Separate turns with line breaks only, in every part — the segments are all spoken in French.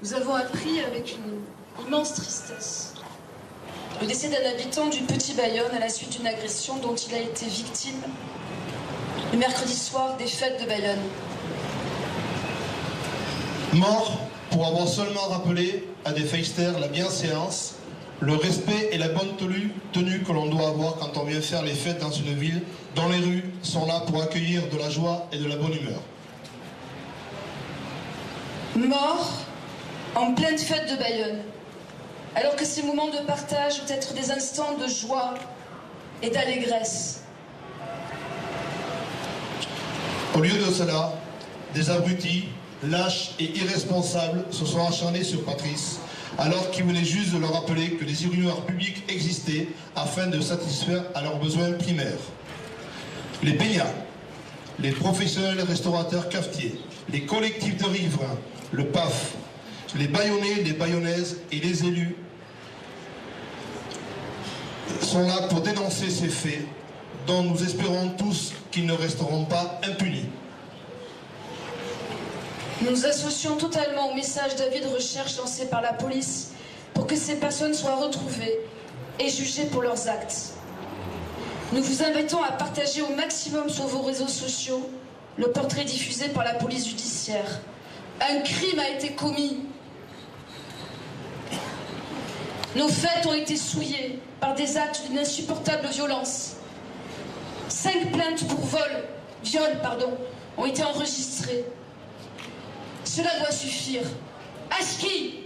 Nous avons appris avec une immense tristesse le décès d'un habitant du Petit Bayonne à la suite d'une agression dont il a été victime le mercredi soir des fêtes de Bayonne.
Mort pour avoir seulement rappelé à des feisters la bienséance, le respect et la bonne tenue que l'on doit avoir quand on vient faire les fêtes dans une ville dont les rues sont là pour accueillir de la joie et de la bonne humeur.
Mort en pleine fête de Bayonne, alors que ces moments de partage doivent être des instants de joie et d'allégresse.
Au lieu de cela, des abrutis, lâches et irresponsables se sont acharnés sur Patrice, alors qu'il venait juste de leur rappeler que des urinoirs publics existaient afin de satisfaire à leurs besoins primaires. Les baignats, les professionnels restaurateurs cafetiers, les collectifs de riverains, le PAF, les Bayonnais, les Bayonnaises et les élus sont là pour dénoncer ces faits dont nous espérons tous qu'ils ne resteront pas impunis.
Nous nous associons totalement au message d'avis de recherche lancé par la police pour que ces personnes soient retrouvées et jugées pour leurs actes. Nous vous invitons à partager au maximum sur vos réseaux sociaux le portrait diffusé par la police judiciaire. Un crime a été commis. Nos fêtes ont été souillées par des actes d'une insupportable violence. 5 plaintes pour viol, ont été enregistrées. Cela doit suffire. Aski!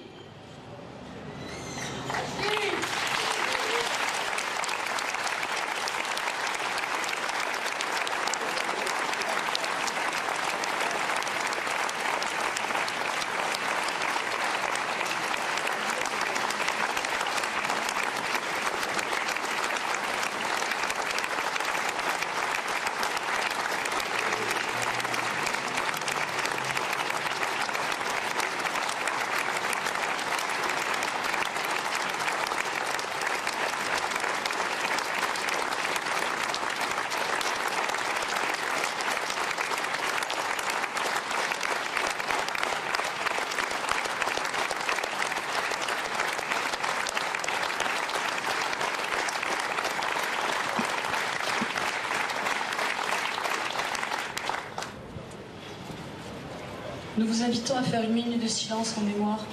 Nous vous invitons à faire une minute de silence en mémoire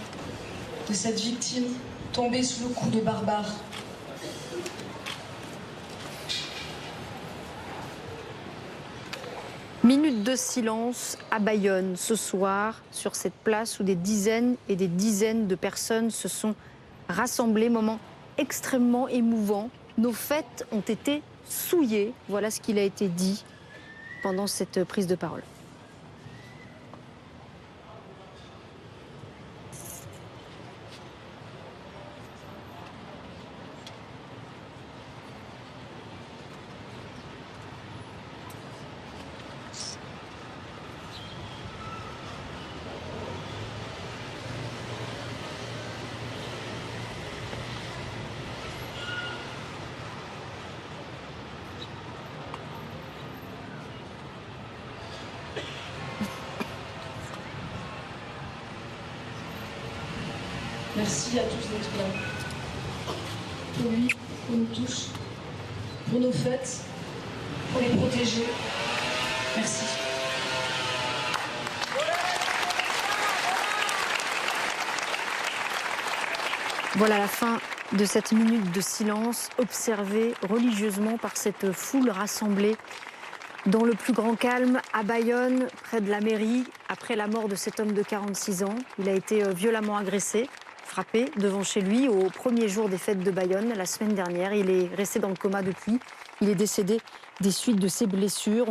de cette victime tombée sous le coup de barbares.
Minute de silence à Bayonne ce soir, sur cette place où des dizaines et des dizaines de personnes se sont rassemblées. Moment extrêmement émouvant. Nos fêtes ont été souillées. Voilà ce qu'il a été dit pendant cette prise de parole.
Merci à tous d'être là. Pour lui, pour nous tous, pour nos fêtes, pour les protéger. Merci.
Voilà la fin de cette minute de silence observée religieusement par cette foule rassemblée dans le plus grand calme à Bayonne, près de la mairie, après la mort de cet homme de 46 ans. Il a été violemment agressé, frappé devant chez lui au premier jour des fêtes de Bayonne, la semaine dernière. Il est resté dans le coma depuis. Il est décédé des suites de ses blessures.